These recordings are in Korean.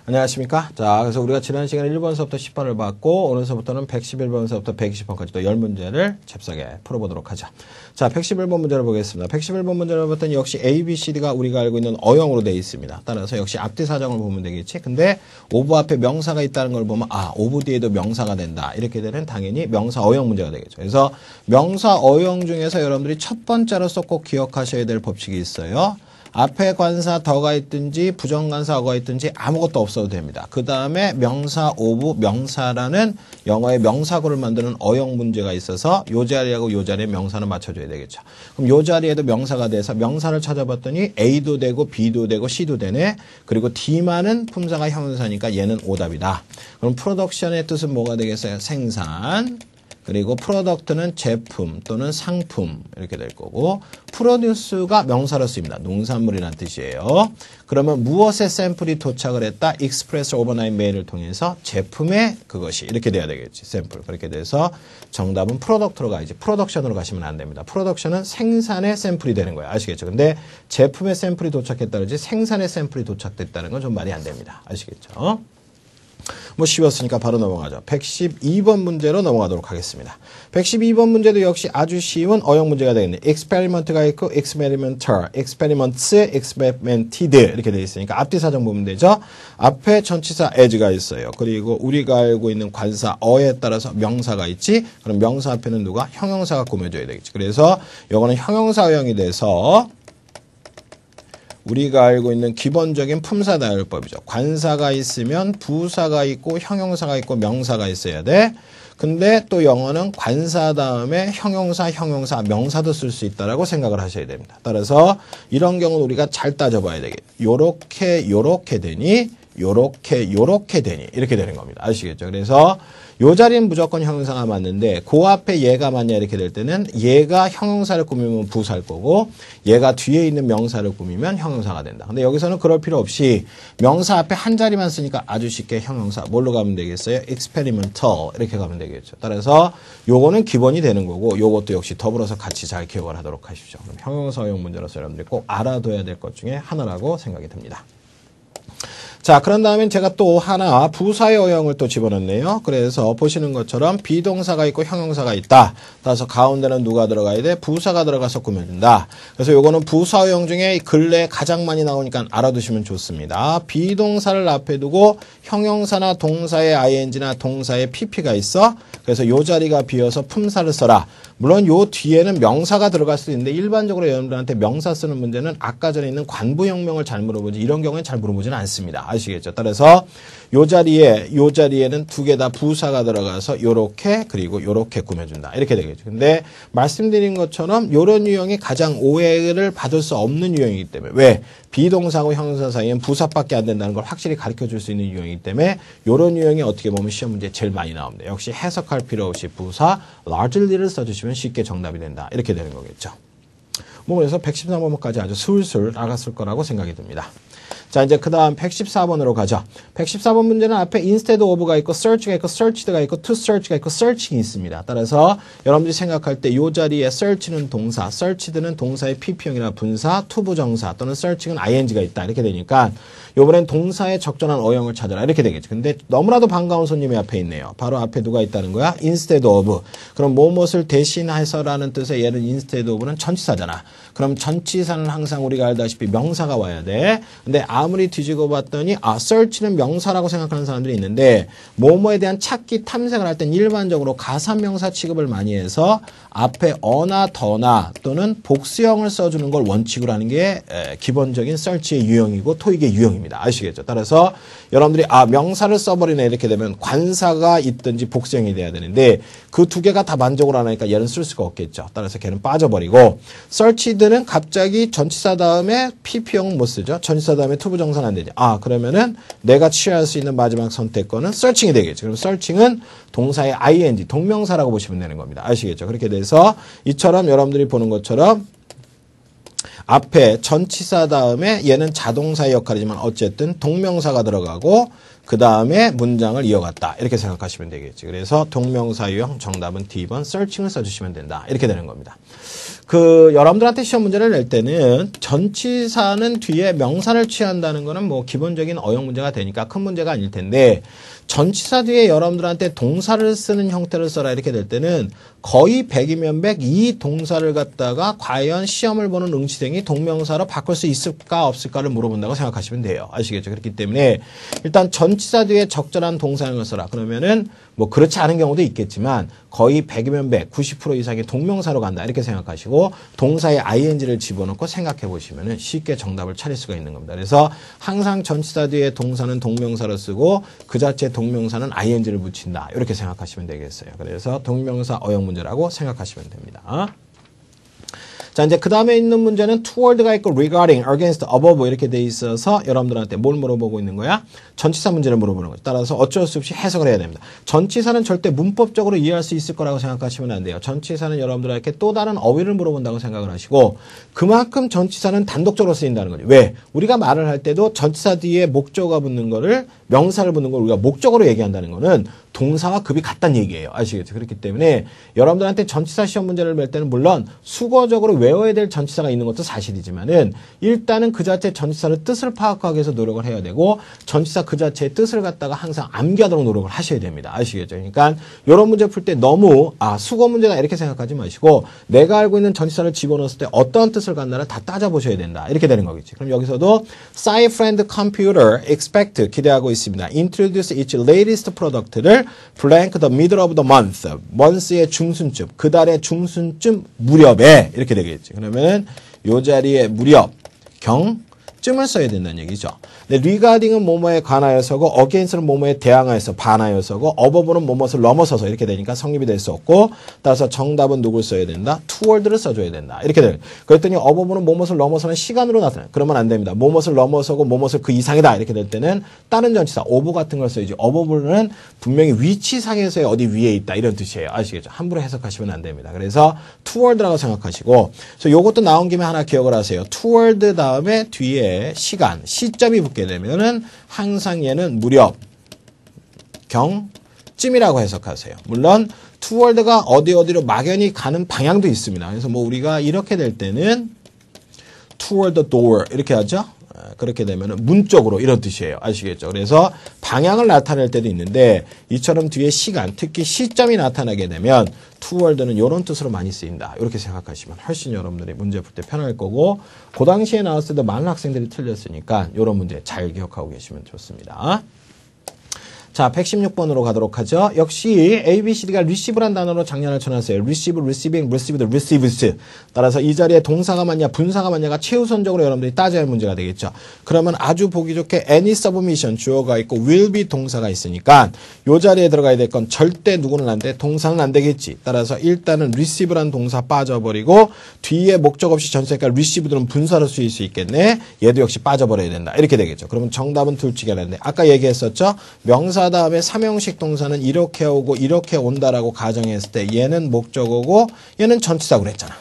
안녕하십니까. 자, 그래서 우리가 지난 시간에 1번서부터 10번을 봤고, 오늘서부터는 111번서부터 120번까지 또 10문제를 잽싸게 풀어보도록 하죠. 자, 111번 문제를 보겠습니다. 111번 문제를 봤더니 역시 A, B, C, D가 우리가 알고 있는 어형으로 되어 있습니다. 따라서 역시 앞뒤 사정을 보면 되겠지. 근데 오브 앞에 명사가 있다는 걸 보면, 아, 오브 뒤에도 명사가 된다. 이렇게 되는 당연히 명사 어형 문제가 되겠죠. 그래서 명사 어형 중에서 여러분들이 첫 번째로서 꼭 기억하셔야 될 법칙이 있어요. 앞에 관사 더가 있든지 부정관사 어가 있든지 아무것도 없어도 됩니다. 그 다음에 명사 오브 명사라는 영어의 명사구를 만드는 어형 문제가 있어서 요 자리하고 요 자리에 명사는 맞춰줘야 되겠죠. 그럼 요 자리에도 명사가 돼서 명사를 찾아봤더니 A도 되고 B도 되고 C도 되네. 그리고 D만은 품사가 형용사니까 얘는 오답이다. 그럼 프로덕션의 뜻은 뭐가 되겠어요? 생산. 그리고 프로덕트는 제품 또는 상품 이렇게 될 거고 프로듀스가 명사로 쓰입니다. 농산물이라는 뜻이에요. 그러면 무엇의 샘플이 도착을 했다? 익스프레스 오버나잇 메일을 통해서 제품의 그것이 이렇게 돼야 되겠지. 샘플. 그렇게 돼서 정답은 프로덕트로 가야지. 프로덕션으로 가시면 안 됩니다. 프로덕션은 생산의 샘플이 되는 거예요. 아시겠죠? 근데 제품의 샘플이 도착했다 그러지 생산의 샘플이 도착됐다는 건 좀 말이 안 됩니다. 아시겠죠? 뭐 쉬웠으니까 바로 넘어가죠. 112번 문제로 넘어가도록 하겠습니다. 112번 문제도 역시 아주 쉬운 어형 문제가 되겠네요. experiment가 있고 experimenter, experiments, experimented 이렇게 되어 있으니까 앞뒤 사정 보면 되죠. 앞에 전치사 as가 있어요. 그리고 우리가 알고 있는 관사 어에 따라서 명사가 있지. 그럼 명사 앞에는 누가? 형용사가 꾸며줘야 되겠지. 그래서 이거는 형용사 어형이 돼서 우리가 알고 있는 기본적인 품사다율법이죠. 관사가 있으면 부사가 있고 형용사가 있고 명사가 있어야 돼. 근데 또 영어는 관사 다음에 형용사, 명사도 쓸 수 있다라고 생각을 하셔야 됩니다. 따라서 이런 경우는 우리가 잘 따져봐야 되겠죠. 요렇게 되니 요렇게 되니 이렇게 되는 겁니다. 아시겠죠? 그래서 요 자리는 무조건 형용사가 맞는데 그 앞에 얘가 맞냐 이렇게 될 때는 얘가 형용사를 꾸미면 부사일 거고 얘가 뒤에 있는 명사를 꾸미면 형용사가 된다. 근데 여기서는 그럴 필요 없이 명사 앞에 한 자리만 쓰니까 아주 쉽게 형용사 뭘로 가면 되겠어요? experimental 이렇게 가면 되겠죠. 따라서 요거는 기본이 되는 거고 요것도 역시 더불어서 같이 잘 기억을 하도록 하십시오. 그럼 형용사형 문제로서 여러분들이 꼭 알아둬야 될 것 중에 하나라고 생각이 듭니다. 자, 그런 다음에 제가 또 하나 부사의 어형을 또 집어넣네요. 그래서 보시는 것처럼 비동사가 있고 형용사가 있다. 따라서 가운데는 누가 들어가야 돼? 부사가 들어가서 꾸며준다. 그래서 요거는 부사 어형 중에 근래에 가장 많이 나오니까 알아두시면 좋습니다. 비동사를 앞에 두고 형용사나 동사의 ing나 동사의 pp가 있어. 그래서 요 자리가 비어서 품사를 써라. 물론 요 뒤에는 명사가 들어갈 수도 있는데 일반적으로 여러분들한테 명사 쓰는 문제는 아까 전에 있는 관부형명을 잘 물어보지 이런 경우에는 잘 물어보지는 않습니다. 아시겠죠? 따라서 요 자리에는 두 개 다 부사가 들어가서 요렇게 그리고 요렇게 꾸며준다. 이렇게 되겠죠. 근데 말씀드린 것처럼 요런 유형이 가장 오해를 받을 수 없는 유형이기 때문에 왜? 비동사하고 형용사 사이엔 부사밖에 안 된다는 걸 확실히 가르쳐 줄 수 있는 유형이기 때문에 요런 유형이 어떻게 보면 시험 문제에 제일 많이 나옵니다. 역시 해석할 필요 없이 부사 largely를 써주시면 쉽게 정답이 된다. 이렇게 되는 거겠죠. 뭐 그래서 113번까지 아주 술술 나갔을 거라고 생각이 듭니다. 자, 이제 그 다음 114번으로 가죠. 114번 문제는 앞에 instead of가 있고 search가 있고 searched가 있고 to search가 있고 searching이 있습니다. 따라서 여러분들이 생각할 때 이 자리에 search는 동사, searched는 동사의 pp형이나 분사, to 부정사 또는 searching은 ing가 있다. 이렇게 되니까 요번엔 동사의 적절한 어형을 찾아라. 이렇게 되겠죠. 근데 너무나도 반가운 손님이 앞에 있네요. 바로 앞에 누가 있다는 거야? instead of. 그럼 무엇을 대신해서라는 뜻의 얘는 instead of는 전치사잖아. 그럼 전치사는 항상 우리가 알다시피 명사가 와야 돼. 근데 아무리 뒤지고 봤더니 search는 명사라고 생각하는 사람들이 있는데 뭐뭐에 대한 찾기 탐색을 할 땐 일반적으로 가산명사 취급을 많이 해서 앞에 어나 더나 또는 복수형을 써주는 걸 원칙으로 하는 게 기본적인 search의 유형이고 토익의 유형입니다. 아시겠죠? 따라서 여러분들이 명사를 써버리네 이렇게 되면 관사가 있든지 복수형이 돼야 되는데 그 두 개가 다 만족을 안 하니까 얘는 쓸 수가 없겠죠. 따라서 걔는 빠져버리고 searched는 갑자기 전치사 다음에 pp형은 못 쓰죠. 전치사 다음에 투부정사는 안 되죠. 그러면은 내가 취할 수 있는 마지막 선택권은 searching이 되겠죠. 그럼 searching은 동사의 ing, 동명사라고 보시면 되는 겁니다. 아시겠죠? 그렇게 돼서 이처럼 여러분들이 보는 것처럼 앞에 전치사 다음에 얘는 자동사의 역할이지만 어쨌든 동명사가 들어가고 그 다음에 문장을 이어갔다. 이렇게 생각하시면 되겠지. 그래서 동명사 유형 정답은 D번 searching을 써주시면 된다. 이렇게 되는 겁니다. 여러분들한테 시험 문제를 낼 때는 전치사는 뒤에 명사를 취한다는 거는 뭐 기본적인 어용 문제가 되니까 큰 문제가 아닐 텐데 전치사 뒤에 여러분들한테 동사를 쓰는 형태를 써라 이렇게 될 때는 거의 100이면 100 이 동사를 갖다가 과연 시험을 보는 응시생이 동명사로 바꿀 수 있을까 없을까를 물어본다고 생각하시면 돼요. 아시겠죠? 그렇기 때문에 일단 전치사 뒤에 적절한 동사를 써라. 그러면은 뭐 그렇지 않은 경우도 있겠지만 거의 100이면 100, 90% 이상이 동명사로 간다 이렇게 생각하시고 동사에 ing를 집어넣고 생각해 보시면은 쉽게 정답을 찾을 수가 있는 겁니다. 그래서 항상 전치사 뒤에 동사는 동명사로 쓰고 그 자체 동명사는 ing를 붙인다 이렇게 생각하시면 되겠어요. 그래서 동명사 어용 문제라고 생각하시면 됩니다. 자, 이제 그 다음에 있는 문제는 toward가 있고 regarding, against, above 이렇게 돼 있어서 여러분들한테 뭘 물어보고 있는 거야? 전치사 문제를 물어보는 거죠. 따라서 어쩔 수 없이 해석을 해야 됩니다. 전치사는 절대 문법적으로 이해할 수 있을 거라고 생각하시면 안 돼요. 전치사는 여러분들에게 또 다른 어휘를 물어본다고 생각을 하시고 그만큼 전치사는 단독적으로 쓰인다는 거죠. 왜? 우리가 말을 할 때도 전치사 뒤에 목적어가 붙는 거를 명사를 붙는 걸 우리가 목적어로 얘기한다는 거는 동사와 급이 같다는 얘기예요. 아시겠죠? 그렇기 때문에 여러분들한테 전치사 시험 문제를 낼 때는 물론 수거적으로 외워야 될 전치사가 있는 것도 사실이지만은 일단은 그 자체 전치사의 뜻을 파악하기 위해서 노력을 해야 되고 전치사 그 자체의 뜻을 갖다가 항상 암기하도록 노력을 하셔야 됩니다. 아시겠죠? 그러니까 이런 문제 풀 때 너무 수거 문제다 이렇게 생각하지 마시고 내가 알고 있는 전치사를 집어넣었을 때 어떤 뜻을 갖나를 다 따져보셔야 된다. 이렇게 되는 거겠지. 그럼 여기서도 Sci Friend Computer expect 기대하고 있습니다. Introduce its latest product를 blank the middle of the month, month의 중순쯤, 그 달의 중순쯤 무렵에 이렇게 되겠지. 그러면 요 자리에 무렵, 쯤을 써야 된다는 얘기죠. 근데 regarding은 뭐뭐에 관하여서고 against는 뭐뭐에 대항하여서 반하여서고 above는 뭐뭐를 넘어서서 이렇게 되니까 성립이 될 수 없고 따라서 정답은 누굴 써야 된다? toward를 써줘야 된다. 이렇게 돼요. 그랬더니 above는 뭐뭐를 넘어서는 시간으로 나타나요. 그러면 안 됩니다. 뭐뭐를 넘어서고 뭐뭐를 그 이상이다. 이렇게 될 때는 다른 전치사 over 같은 걸 써야지. above는 분명히 위치상에서의 어디 위에 있다. 이런 뜻이에요. 아시겠죠? 함부로 해석하시면 안 됩니다. 그래서 toward라고 생각하시고 그래서 요것도 나온 김에 하나 기억을 하세요. toward 다음에 뒤에 시간, 시점이 붙게 되면은 항상 얘는 무렵, 쯤이라고 해석하세요. 물론 toward가 어디로 막연히 가는 방향도 있습니다. 그래서 뭐 우리가 이렇게 될 때는 toward the door 이렇게 하죠. 그렇게 되면은 문 쪽으로 이런 뜻이에요. 아시겠죠? 그래서 방향을 나타낼 때도 있는데 이처럼 뒤에 시간, 특히 시점이 나타나게 되면 toward는 이런 뜻으로 많이 쓰인다. 이렇게 생각하시면 훨씬 여러분들이 문제 풀 때 편할 거고 그 당시에 나왔을 때도 많은 학생들이 틀렸으니까 이런 문제 잘 기억하고 계시면 좋습니다. 자, 116번으로 가도록 하죠. 역시 A, B, C, D가 receive란 단어로 장난을 쳐놨어요. receive, receiving, received, receives. 따라서 이 자리에 동사가 맞냐, 분사가 맞냐가 최우선적으로 여러분들이 따져야 할 문제가 되겠죠. 그러면 아주 보기 좋게 any submission, 주어가 있고 will be 동사가 있으니까 이 자리에 들어가야 될 건 절대 누구는 안 돼. 동사는 안 되겠지. 따라서 일단은 receive란 동사 빠져버리고 뒤에 목적 없이 전체니까 received는 분사로 쓰일 수 있겠네. 얘도 역시 빠져버려야 된다. 이렇게 되겠죠. 그러면 정답은 둘 중에 하나인데 아까 얘기했었죠. 명사 다음에 삼형식 동사는 이렇게 오고 이렇게 온다라고 가정했을 때 얘는 목적어고 얘는 전치사고 그랬잖아.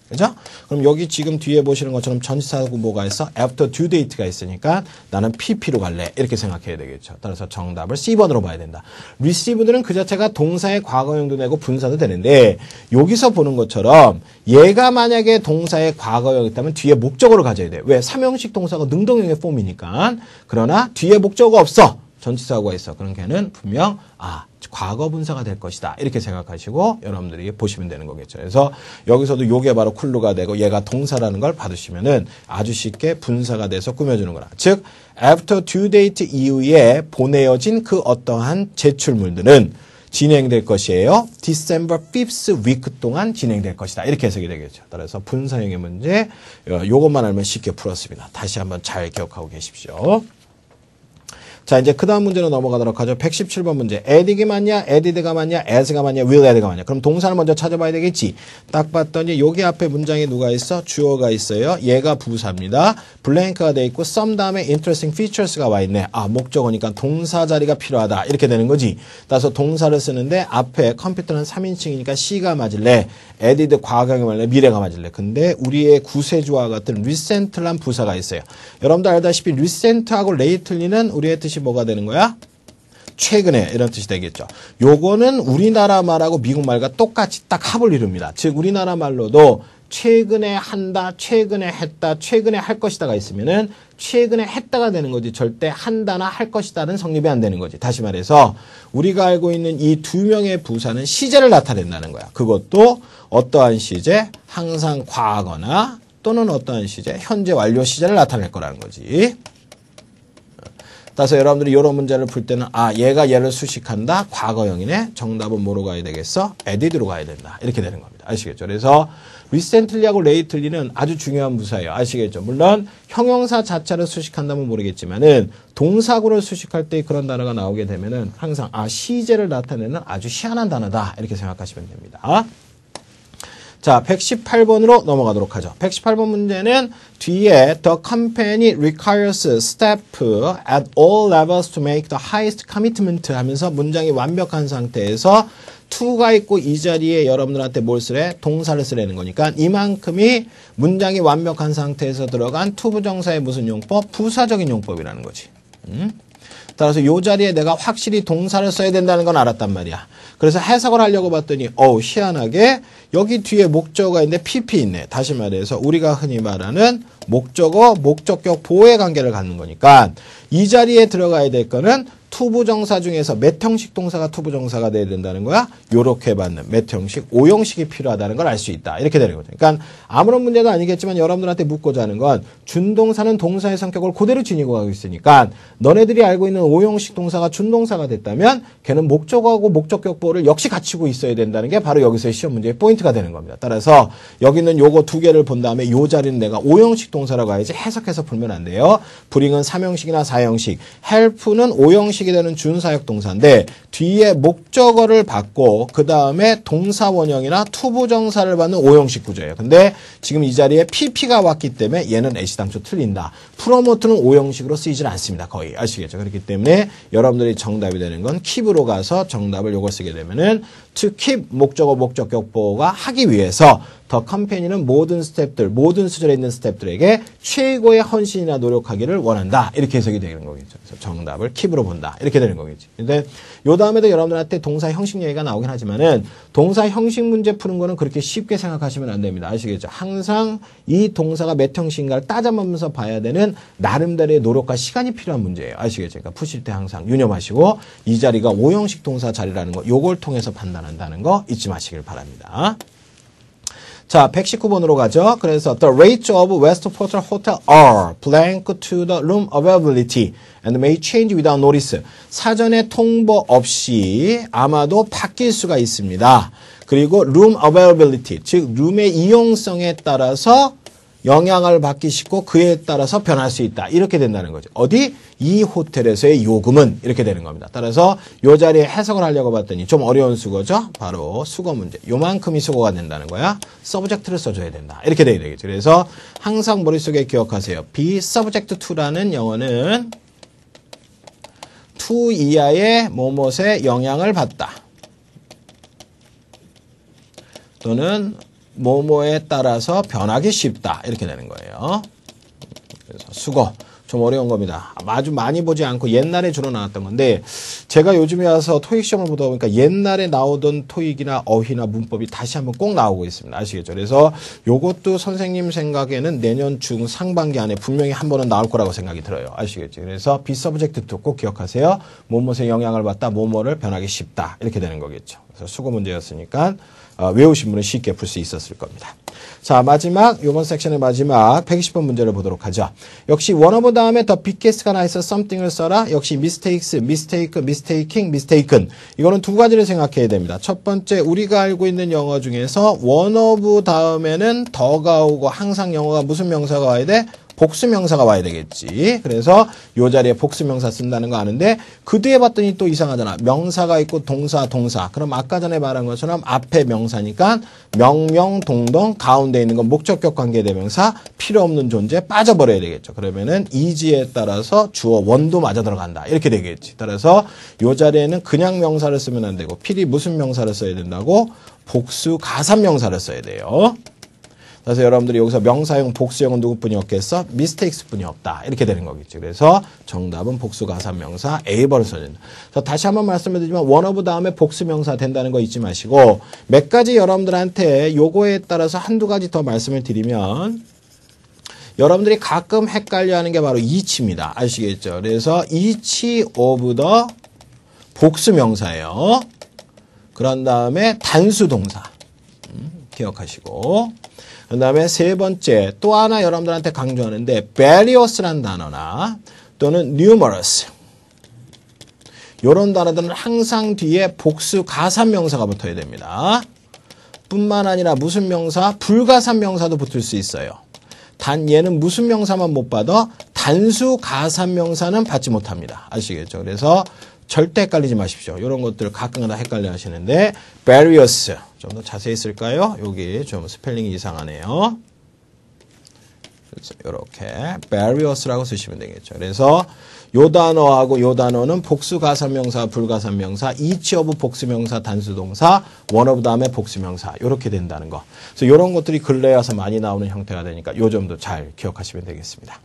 그죠? 그럼 여기 지금 뒤에 보시는 것처럼 전치사고 뭐가 있어? after due date가 있으니까 나는 PP로 갈래. 이렇게 생각해야 되겠죠. 따라서 정답을 C번으로 봐야 된다. received는 그 자체가 동사의 과거형도 되고 분사도 되는데 여기서 보는 것처럼 얘가 만약에 동사의 과거형이었다면 뒤에 목적어를 가져야 돼. 왜? 삼형식 동사가 능동형의 폼이니까. 그러나 뒤에 목적어가 없어. 전치사고가 있어. 그런 걔는 분명 과거 분사가 될 것이다. 이렇게 생각하시고 여러분들이 보시면 되는 거겠죠. 그래서 여기서도 요게 바로 쿨루가 되고 얘가 동사라는 걸 받으시면은 아주 쉽게 분사가 돼서 꾸며주는 거라. 즉 after due date 이후에 보내어진 그 어떠한 제출물들은 진행될 것이에요. December 5th week 동안 진행될 것이다. 이렇게 해석이 되겠죠. 따라서 분사형의 문제 요것만 알면 쉽게 풀었습니다. 다시 한번 잘 기억하고 계십시오. 자, 이제 그 다음 문제로 넘어가도록 하죠. 117번 문제. add가 맞냐, added가 맞냐, as가 맞냐, will add가 맞냐. 그럼 동사를 먼저 찾아봐야 되겠지. 딱 봤더니 여기 앞에 문장에 누가 있어? 주어가 있어요. 얘가 부사입니다. 블랭크가 돼 있고 some 다음에 interesting features가 와 있네. 목적어니까 동사 자리가 필요하다. 이렇게 되는 거지. 따라서 동사를 쓰는데 앞에 컴퓨터는 3인칭이니까 C가 맞을래. added 과거형이 맞을래. 미래가 맞을래. 근데 우리의 구세주와 같은 recent란 부사가 있어요. 여러분도 알다시피 recent하고 lately는 우리의 뜻이 뜻이 뭐가 되는 거야? 최근에 이런 뜻이 되겠죠. 요거는 우리나라 말하고 미국 말과 똑같이 딱 합을 이룹니다. 즉 우리나라 말로도 최근에 한다, 최근에 했다, 최근에 할 것이다가 있으면은 최근에 했다가 되는 거지 절대 한다나 할 것이다는 성립이 안 되는 거지. 다시 말해서 우리가 알고 있는 이 두 명의 부사는 시제를 나타낸다는 거야. 그것도 어떠한 시제? 항상 과거나 또는 어떠한 시제? 현재 완료 시제를 나타낼 거라는 거지. 따라서 여러분들이 이런 문제를 풀 때는 얘가 얘를 수식한다. 과거형이네. 정답은 뭐로 가야 되겠어? 에디드로 가야 된다. 이렇게 되는 겁니다. 아시겠죠? 그래서 recently하고 lately는 아주 중요한 부사예요. 아시겠죠? 물론 형용사 자체를 수식한다면 모르겠지만은 동사구를 수식할 때 그런 단어가 나오게 되면은 항상 시제를 나타내는 아주 희한한 단어다. 이렇게 생각하시면 됩니다. 자, 118번으로 넘어가도록 하죠. 118번 문제는 뒤에 the company requires staff at all levels to make the highest commitment 하면서 문장이 완벽한 상태에서 to가 있고 이 자리에 여러분들한테 뭘 쓰래? 동사를 쓰라는 거니까 이만큼이 문장이 완벽한 상태에서 들어간 to 부정사의 무슨 용법? 부사적인 용법이라는 거지. 따라서 이 자리에 내가 확실히 동사를 써야 된다는 건 알았단 말이야. 그래서 해석을 하려고 봤더니 희한하게 여기 뒤에 목적어가 있는데 PP 있네. 다시 말해서 우리가 흔히 말하는 목적어, 목적격 보호의 관계를 갖는 거니까 이 자리에 들어가야 될 거는 투부정사 중에서 몇 형식 동사가 투부정사가 돼야 된다는 거야? 요렇게 받는 몇 형식, 5형식이 필요하다는 걸 알 수 있다. 이렇게 되는 거죠. 그러니까 아무런 문제도 아니겠지만 여러분들한테 묻고자 하는 건 준동사는 동사의 성격을 그대로 지니고 가고 있으니까 너네들이 알고 있는 5형식 동사가 준동사가 됐다면 걔는 목적어하고 목적격 보호를 역시 갖추고 있어야 된다는 게 바로 여기서의 시험 문제의 포인트가 되는 겁니다. 따라서 여기는 요거 두 개를 본 다음에 요 자리는 내가 5형식 동사라고 해야지 해석해서 풀면 안 돼요. bring은 3형식이나 4형식, help는 5형식 이 되는 준사역 동사인데 뒤에 목적어를 받고 그 다음에 동사 원형이나 투부정사를 받는 5형식 구조예요. 근데 지금 이 자리에 PP가 왔기 때문에 얘는 애시당초 틀린다. 프로모트는 5형식으로 쓰이질 않습니다. 거의 아시겠죠? 그렇기 때문에 여러분들이 정답이 되는 건 keep으로 가서 정답을 요걸 쓰게 되면은 to keep 목적어 목적격 보호가 하기 위해서 더 컴퍼니는 모든 스텝들, 모든 수절에 있는 스텝들에게 최고의 헌신이나 노력하기를 원한다. 이렇게 해석이 되는 거겠죠. 그래서 정답을 keep으로 본다. 이렇게 되는 거겠지. 근데 요 다음에도 여러분들한테 동사 형식 얘기가 나오긴 하지만은 동사 형식 문제 푸는 거는 그렇게 쉽게 생각하시면 안 됩니다. 아시겠죠? 항상 이 동사가 몇 형식인가를 따져보면서 봐야 되는 나름대로의 노력과 시간이 필요한 문제예요. 아시겠죠? 그러니까 푸실 때 항상 유념하시고 이 자리가 5형식 동사 자리라는 거 요걸 통해서 판단한다는 거 잊지 마시길 바랍니다. 자, 119번으로 가죠. 그래서 the rates of Westport Hotel are blank to the room availability and may change without notice. 사전에 통보 없이 아마도 바뀔 수가 있습니다. 그리고 room availability, 즉 룸의 이용성에 따라서 영향을 받기 쉽고 그에 따라서 변할 수 있다. 이렇게 된다는 거죠. 어디? 이 호텔에서의 요금은 이렇게 되는 겁니다. 따라서 요 자리에 해석을 하려고 봤더니 좀 어려운 수거죠. 바로 수거 문제. 요만큼이 수거가 된다는 거야. 서브젝트를 써줘야 된다. 이렇게 돼야 되겠죠. 그래서 항상 머릿속에 기억하세요. be subject to라는 영어는 to 이하의 뭐뭇에 영향을 받다. 또는 뭐뭐에 따라서 변하기 쉽다. 이렇게 되는 거예요. 그래서 수거. 좀 어려운 겁니다. 아주 많이 보지 않고 옛날에 주로 나왔던 건데 제가 요즘에 와서 토익 시험을 보다 보니까 옛날에 나오던 토익이나 어휘나 문법이 다시 한번 꼭 나오고 있습니다. 아시겠죠? 그래서 요것도 선생님 생각에는 내년 중 상반기 안에 분명히 한 번은 나올 거라고 생각이 들어요. 아시겠죠? 그래서 be subject to 꼭 기억하세요. 뭐뭐에 영향을 받다, 뭐뭐를 변하기 쉽다. 이렇게 되는 거겠죠. 그래서 수거 문제였으니까 외우신 분은 쉽게 풀 수 있었을 겁니다. 자, 마지막 이번 섹션의 마지막 120번 문제를 보도록 하죠. 역시 one of 다음에 the biggest가 나있어 something을 써라. 역시 mistakes, mistake, mistaking, mistaken. 이거는 두 가지를 생각해야 됩니다. 첫 번째 우리가 알고 있는 영어 중에서 one of 다음에는 더가 오고 항상 영어가 무슨 명사가 와야 돼? 복수명사가 와야 되겠지. 그래서 요 자리에 복수명사 쓴다는 거 아는데 그 뒤에 봤더니 또 이상하잖아. 명사가 있고 동사. 그럼 아까 전에 말한 것처럼 앞에 명사니까 명명, 동동, 가운데 있는 건 목적격 관계대명사 필요 없는 존재 빠져버려야 되겠죠. 그러면은 이지에 따라서 주어 원도 맞아 들어간다. 이렇게 되겠지. 따라서 요 자리에는 그냥 명사를 쓰면 안 되고 필히 무슨 명사를 써야 된다고? 복수 가산명사를 써야 돼요. 그래서 여러분들이 여기서 명사형, 복수형은 누구뿐이 없겠어? mistakes뿐이 없다. 이렇게 되는 거겠죠. 그래서 정답은 복수가산명사 A번을 써준다. 그래서 다시 한번 말씀드리지만 one of 다음에 복수명사 된다는 거 잊지 마시고 몇 가지 여러분들한테 요거에 따라서 한두 가지 더 말씀을 드리면 여러분들이 가끔 헷갈려하는 게 바로 each입니다. 아시겠죠? 그래서 each of the 복수명사예요. 그런 다음에 단수동사 기억하시고 그 다음에 세 번째 또 하나 여러분들한테 강조하는데 various란 단어나 또는 numerous 이런 단어들은 항상 뒤에 복수 가산명사가 붙어야 됩니다. 뿐만 아니라 무슨 명사? 불가산명사도 붙을 수 있어요. 단 얘는 무슨 명사만 못 받아? 단수 가산명사는 받지 못합니다. 아시겠죠? 그래서 절대 헷갈리지 마십시오. 이런 것들 가끔가다 헷갈려 하시는데 various 좀 더 자세히 쓸까요? 여기 좀 스펠링이 이상하네요. 그래서 이렇게 various라고 쓰시면 되겠죠. 그래서 요 단어하고 요 단어는 복수가산명사, 불가산명사, each of 복수명사, 단수동사, one of 다음에 복수명사 이렇게 된다는 거. 그래서 이런 것들이 근래에 와서 많이 나오는 형태가 되니까 요 점도 잘 기억하시면 되겠습니다.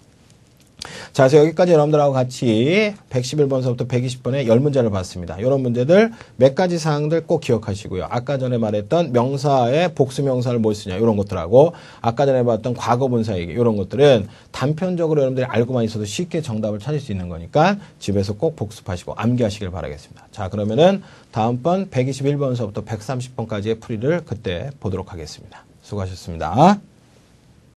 자, 그래서 여기까지 여러분들하고 같이 111번서부터 120번의 10문제를 봤습니다. 이런 문제들 몇 가지 사항들 꼭 기억하시고요. 아까 전에 말했던 명사의 복수명사를 뭘 쓰냐 이런 것들하고 아까 전에 봤던 과거분사 얘기 이런 것들은 단편적으로 여러분들이 알고만 있어도 쉽게 정답을 찾을 수 있는 거니까 집에서 꼭 복습하시고 암기하시길 바라겠습니다. 자, 그러면은 다음번 121번서부터 130번까지의 풀이를 그때 보도록 하겠습니다. 수고하셨습니다.